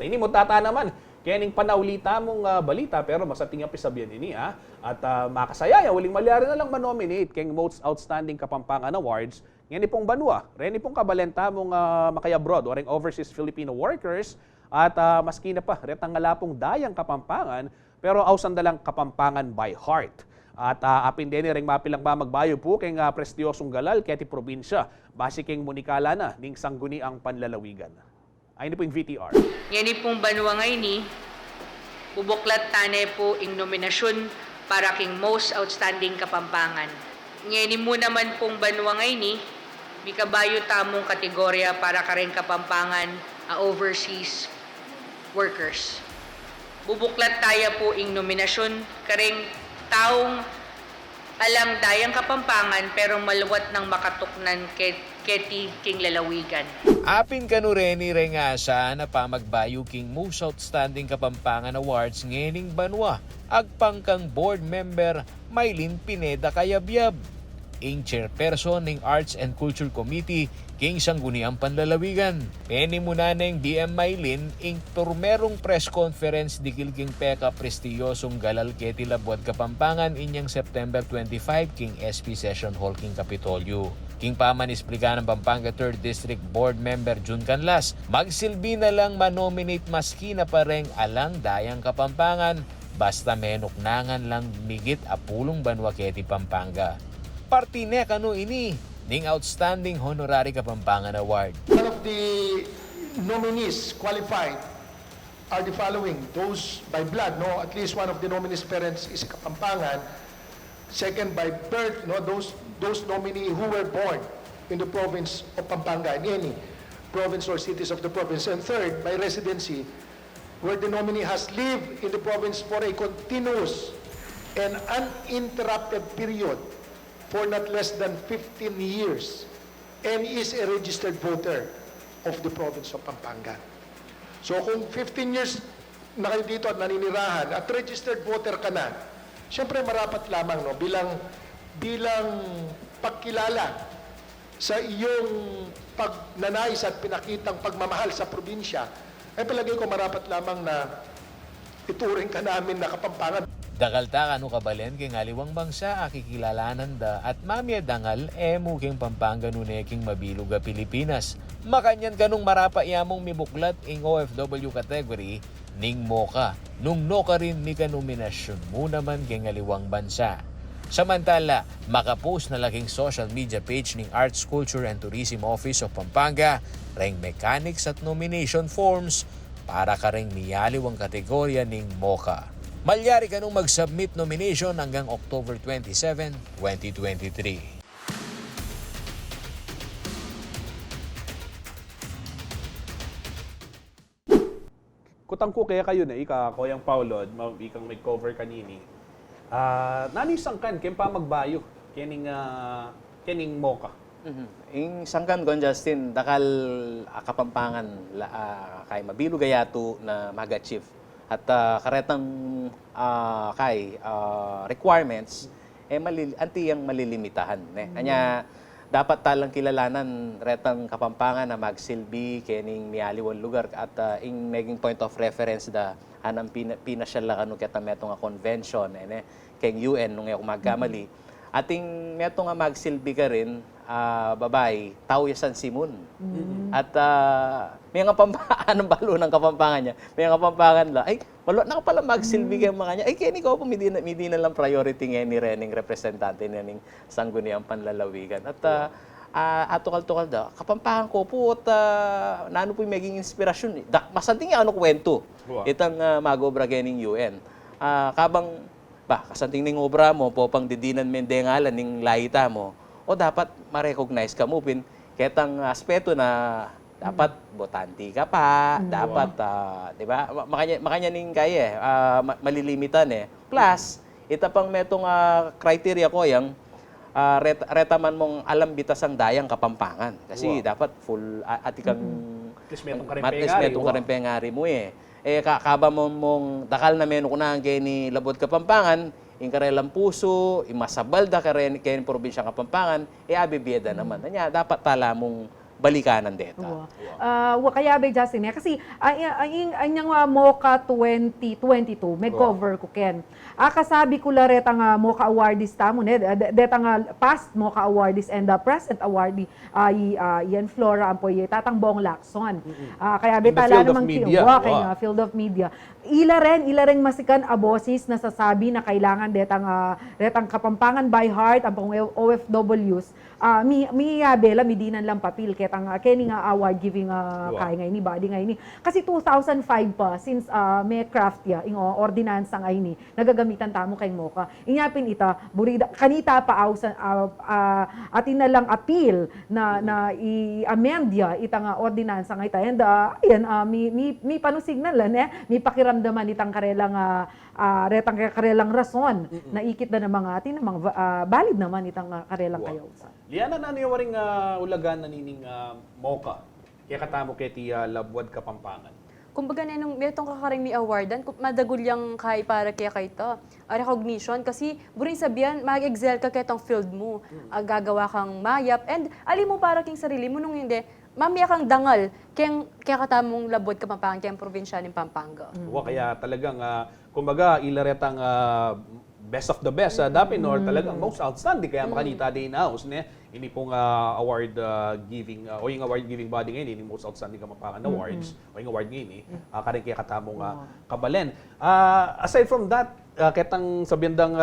Ini mo tata naman. Kaya ning panaulita mong balita pero masating pisabihan ini at makasaya uling malyari na lang manominate kay Most Outstanding Kapampangan Awards ngani pong banwa reni pong kabalenta mong makayabroad or overseas Filipino workers at maski na pa retang ngalapong dayang Kapampangan pero ausandalang Kapampangan by heart. At apin din ring mapilang ba magbayo po kay prestiyosong galal kaya ti probinsya base kay munikala na ning sangguni ang panlalawigan. Ay ni po yung VTR. Yan pong banwa ngayon ni bubuklat tane po ing nominasyon para king Most Outstanding Kapampangan. Ngayon mo naman pong banwa ngayon ni may kabayo tamong kategorya para ka rin Kapampangan overseas workers. Bubuklat tayo po ing nominasyon ka rin taong alang dayang Kapampangan pero maluwat ng makatuknan keti king lalawigan. Apin kanureni rengasa na pamagbayo king Most Outstanding Kapampangan Awards ngening banwa agpangkang board member Maylin Pineda Kayabyab. Ing chairperson ng Arts and Culture Committee king Sangguniang Panlalawigan. Peni muna ng BM Maylin ing turmerong press conference dikil king peka prestiyosong galal keti Labuad Kapampangan inyang September 25 king SP Session Hall king Kapitolyo. King paman isplika ng Pampanga 3rd District Board Member Jun Canlas, magsilbi na lang manominate maski na pareng alang dayang Kapampangan basta menuknangan lang migit apulong banwa keti Pampanga. Partine kanu ini ning Outstanding Honorary Kapampangan Award. One of the nominees qualified are the following. Those by blood, no, at least one of the nominees' parents is Kapampangan. Second, by birth, no, those nominee who were born in the province of Pampanga, in any province or cities of the province. And third, by residency, where the nominee has lived in the province for a continuous and uninterrupted period for not less than 15 years and is a registered voter of the province of Pampanga. So kung 15 years na kayo dito at naninirahan at registered voter ka na, siyempre marapat lamang no, bilang pagkilala sa iyong pagnanais at pinakitang pagmamahal sa probinsya, ay palagay ko marapat lamang na ituring ka namin na Kapampangan. Dakalta kanu kabalen king aliwang bangsa akikilalanan da at mamya dangal muking Pampanga nuneking mabilog a Pilipinas. Makanyan kanung marapa yamong mibuklat ing OFW category ning moka. Nung no ka rin ni kanominasyon mo naman king aliwang bansa. Samantala, makapost na laking social media page ning Arts, Culture and Tourism Office of Pampanga ring mechanics at nomination forms para ka ring miyaliwang kategorya ning moka. Malyari ka nung mag-submit nomination hanggang October 27, 2023. Kutang ko kaya kayo na Koyang Paulod, ikang may cover kanini. Nanisangkan kaya pa magbayo kening moka. Ing sangkan kon Justin dakal Kapampangan kay mabilog gayato na mag-achieve at karetang requirements anti yang malilimitahan kanya dapat talang kilalanan retang Kapampangan na magsilbi kening mialiwan lugar at ing naging point of reference da anang pinasyal la kanu keta meto nga convention keng UN nung ako magkamali ating meto nga magsilbi ka rin babay, tao ya San Simon. At may nga pampaan balo ng Kapampangan niya. May nga Kapampangan la, ay, wala na pala magsilbi kay mga niya. Ay, kaya ko po, hindi na lang priority nga ni Rening representante na ning Sangguniang Panlalawigan. At atukal-tukal da, Kapampangan ko po at naano po yung maging inspirasyon. Masanting nga ano kwento. Itang mag-obra kening UN. Kabang, kasanting ning obra mo, po pang didinan mendengalan ning layita mo, o dapat ma-recognize ka mo ketang aspeto na dapat botanti ka pa, dapat, di ba? Makanya ning kaya malilimitan Plus, ita pang metong criteria ko yang retaman mong alam bitas ang dayang Kapampangan. Kasi dapat full atikang metong karempengari mo kaba mong dakal na menok na kay ni Labuad Kapampangan, in karelang puso, imasabal da kay probinsya Kapampangan, abibiyeda naman. Dapat tala mong balikanan deta. Kaya ba Justin kasi anyang MOCA 2022 may cover ko ken. Kasabi ko la retang MOCA awardees tamo ne detang past MOCA awardees and the present awardee Ian Flora ampoy tatang Bong Lacson. Kaya In the betala field of namang media. kay field of media. Ila rin masikan abosis na sasabi na kailangan detang Kapampangan by heart ang pang OFWs mi bela midinan lang papil ketang keni nga award giving kay ngay ni body ngay ni kasi 2005 pa since may craft ya ing ordinansa ngay ni nagagamitan tamo kay MOCA inyapin ita burida kanita pa atin na lang appeal na i-amend ya itang ordinansa ngay ta and ayan mi panusignal mi pakiramdaman itang karelang rason na ikit na ng mga atin namang valid naman itang karelang kayaw. Liana na niyo waring ulagan na nining MOCA. Kaya katamo kay ti Labwad Kapampangan. Kumbaga na nung metong kakaring mi awardan, madagulyang kay para kaya kay to. Recognition kasi buring sabihan mag-excel ka kay tong field mo. Gagawa kang mayap and alim mo para king sarili mo nung hindi mamaya kang dangal kaya katamong Labwad Kapampangan kaya probinsya ng Pampanga. Kaya talagang kumbaga ilaretang best of the best dapin or talagang most outstanding kaya makanita din house ne ini pong award giving o yung award giving body ngayon ini most outstanding Kapampangan awards o yung award ngayon karing kaya katamong kabalen aside from that ketang sa biyandang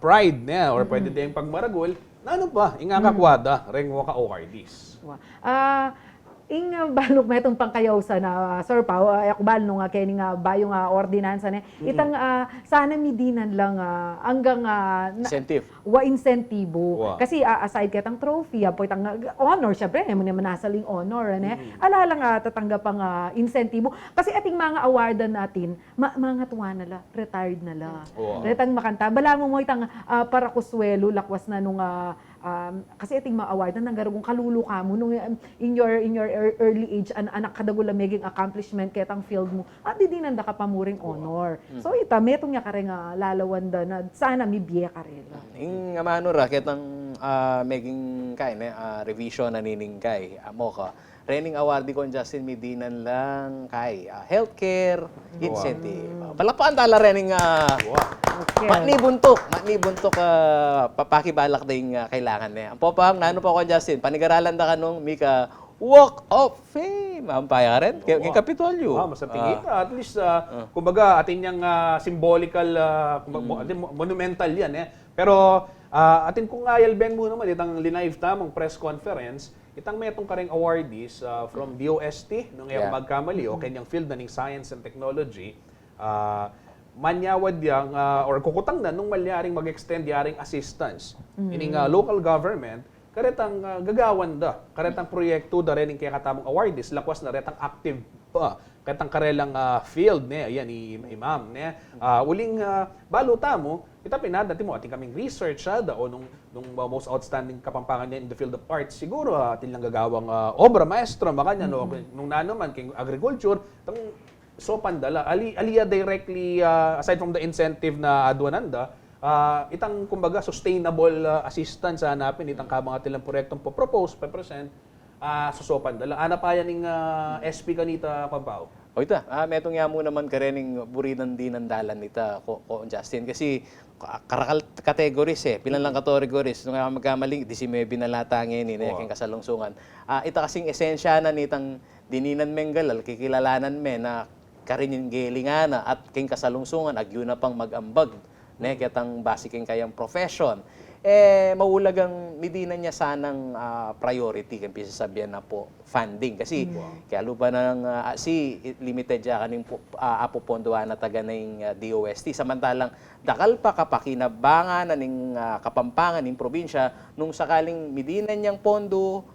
pride ne or pwede din pagmaragol na ano ba ingakakwada ring MOCA awardees. Balog may itong pangkayaw sa na Sir Pao, ako bal nung kaya nga bayong ordinansa ne. Itang sana midinan lang hanggang Incentive. Insentibo. Wow. Kasi aside ketang trophy, po itang honor, syempre, mo naman nasaling honor, ne. Ala lang tatanggap ang insentibo. Kasi ating mga awardan natin, mga tuwa na la, retired na la. Wow. Retang makanta. Bala mo itang para kuswelo, lakwas na nung kasi ating ma-award na nanggarugong kalulu ka mo nung in your early age anak kadagula maging accomplishment ketang field mo di dinanda ka pamuring honor. So ita metong nya kare nga lalawanda na sana mi biya karela. Ing amano ra ketang maging kay revision na nining kay MOCA. Training awardee ko Justin Medinan lang kay healthcare incentive. Palapaan tala rening Okay. Matnibuntok papakibalak ding kailangan niya. Ang popang nano pa ko Justin, panigaralan da kanong Mika Walk of Fame. Ang rin, kay Kapitolyo. Mas tingin at least kumbaga atin yang symbolical monumental yan Pero atin kung ayalben mo naman itang linaive tamong press conference, itang metong karing awardees from DOST nung magkamali o kanyang field na ning science and technology. Manyawad yang or kukutang na nung malyaring mag-extend yaring assistance ining local government karetang gagawan da karetang proyekto da rin kaya katamong awardees lakwas na retang active pa karetang karelang field ne ayan ni Imam ne uling baluta mo kita pinadati mo ating kaming research da o nung most outstanding Kapampangan niya in the field of arts siguro atin lang gagawang obra maestra makanya no nung nano man king agriculture tang so pandala aliya directly aside from the incentive na adwananda itang kumbaga sustainable assistance hanapin itang kabang atilang proyektong propose present so pandala ana pa yan ning SP kanita Pampao. O ita, metong yamo naman karening buridan din ang dalan nita ko Justin kasi karakal categories pilan lang categories nung magkamali 19 binalatangin ni king kasalungsungan. Ita kasing esensya na nitang dininan menggalal kikilalanan na karin yung gelingana at king kasalungsungan agyo na pang mag-ambag ketang basiking kayang profession maulagang midinan niya sanang priority kung sabihan na po funding kasi kaya lupa nang limited ya kaning apopondoan na taga ng DOST samantalang dakal pa kapakinabangan ning Kapampangan ning probinsya nung sakaling midinan niyang pondo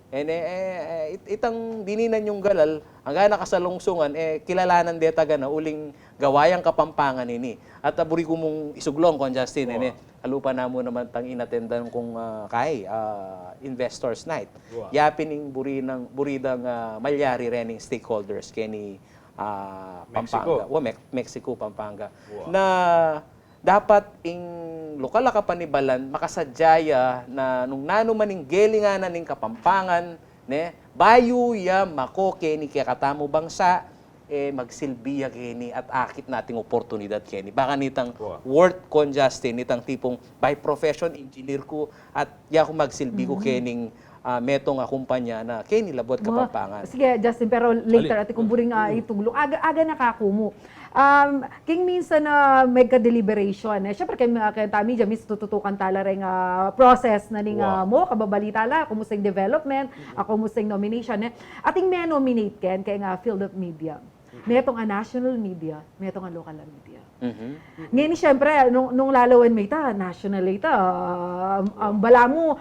itang dininan yung galal hanggang nakasalungsungan kilalanan deta na uling gawayang Kapampangan ini at buri ko mong isuglong kon Justin alupa na mo naman tang inatendan kung investors night yapin ning buridang malyari rening stakeholders kini Pampanga Mexico Pampanga na dapat ing lokal ka panibalan makasadyaya na nung nano maning gelinganan ning Kapampangan ne bayu ya mako keni kaya katamo bangsa magsilbiya keni at akit nating oportunidad keni baka nitang worth kon Justin nitang tipong by profession engineer ko at ya ko magsilbi ko kening metong kumpanya na keni labot Kapampangan. Sige, Justin, pero later, ati kung buring itulong, aga nakakumo. King minsan na may ka-deliberation. Siyempre, kay Tami, jamis tututukan tala rin process na ning mo, kababalita la, kumusta yung development, kumusta yung nomination. Ating may nominate ken kay nga field of media. Metong national media, metong local media. Ngayon, siyempre, nung lalawan may ta, national ita, ang bala mo,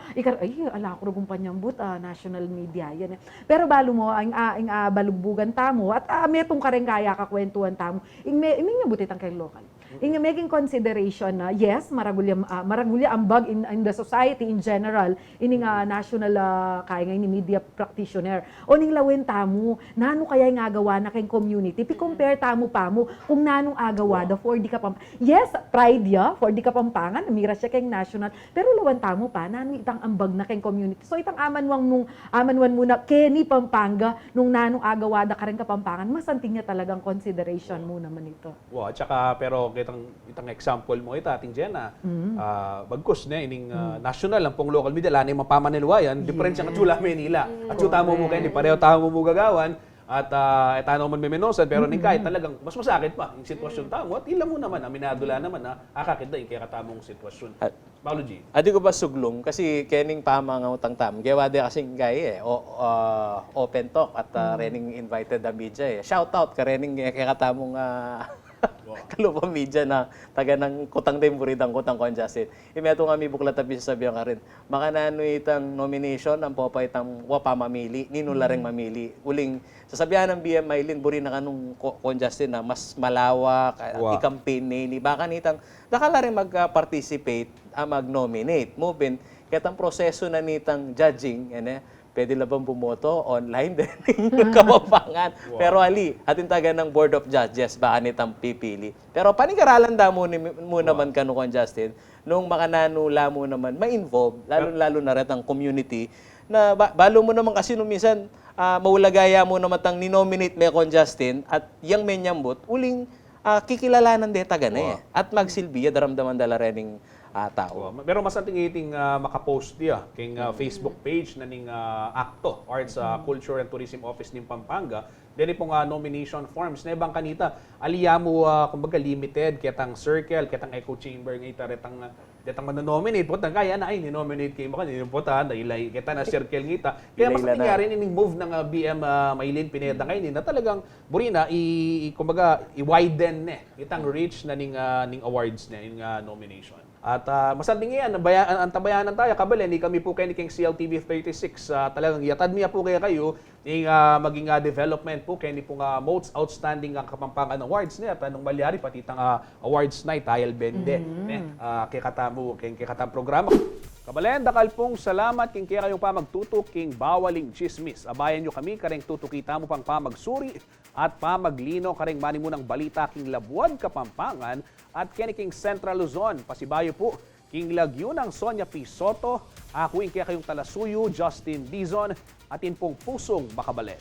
ala ko kumpanyang but, national media, yan. Pero balo mo, ang balugbugan tamo, at metong ka rin kaya kakwentuhan tamo, iming butit ang kay local. In making consideration na, yes, maragulya ambag in the society in general, ining national kaya nga ni media practitioner. O ning lawin tamo, nano kaya nga agawa na kay community, compare tamo pa mo, kung nanong agawa, for di Kapampangan. Yes, pride ya, for di Kapampangan, namira siya kay national, pero lawan tamo pa, nano itang ambag na kay community. So itang amanwan muna, Kenny Pampanga, nung nanong agawa da ka rin Kapampangan, masanting niya talagang consideration mo naman ito. Wow, at saka, pero itang example mo ito, ating Jenna, bagkus na, ining national, ang pong local media, lanay mapamanilwayan, diferensya ng Chula Manila. At yung tamo mo kayo, di pareho tamo mo gagawan, at etano man may menosan, pero ning kahit talagang mas masakit pa yung sitwasyon tamo, at ilan mo naman, aminado lang naman na akakit na yung kaya katamong sitwasyon. Paolo G. Adi ko ba suglong kasi kening pamang utang tam. Gawa de kasing gay open talk at rening invited the media Shout out ka rening kaya katamong kalupa media na taga ng kutang temburidang kutang konjasit. Imeto nga mi buklat tabi sasabihan ka rin. Makanano itang nomination ang popa itang wapa mamili, ninula ring mamili. Uling sasabihan ng BM Maylin buri na kanong konjasit na mas malawak i-campaign ni baka nitang nakala rin mag-participate mag-nominate. Movin katang proseso na nitang judging pwede labang bumoto online din yung Kapampangan. Pero ali, atin taga ng Board of Judges, baka nitang pipili. Pero panigaralan da mo naman kanukon Justin, nung makananula mo naman, ma-involve, lalo na rin ang community, na balo mo naman kasi nung minsan, maulagaya mo naman tang ninominate me kon Justin, at yung menyambot, uling kikilalanan de taga na at magsilbiya, daramdaman dala rening tao. Pero mas anting iting makapost dia king Facebook page na ning ACTO, Arts, Culture and Tourism Office ning Pampanga. Dili pong nomination forms na ibang kanita aliya mo kumbaga limited ketang circle, ketang echo chamber ngita retang manonominate putang kaya na ay ni-nominate kay mo kanino puta dahil kita na circle ngita. Kaya mas nangyari ning move ng BM Maylin Pineda ngayon na talagang burina kumbaga i-widen itang reach na ning awards na ning nomination. At masanding yan, ang tabayanan tayo, kabali, hindi kami po kayo ni King CLTV 36. Talagang yatad niya po kayo yung maging development po kayo ni pong most outstanding Kapampangan Awards niya. At anong malyari, pati itang awards night, tayal bende. Kikatamo programa. Kabalen, dakal pong salamat king kaya kayong pa magtutok king bawaling chismis. Abayan nyo kami, kareng tutukita mo pang pamagsuri at pamaglino kareng mani mo ng balita king Labuan Kapampangan at king Central Luzon. Pasibayo po king Lagyunang Sonia P. Soto, ako kaya kayong talasuyo Justin Dizon at pong pusong Bakabalen.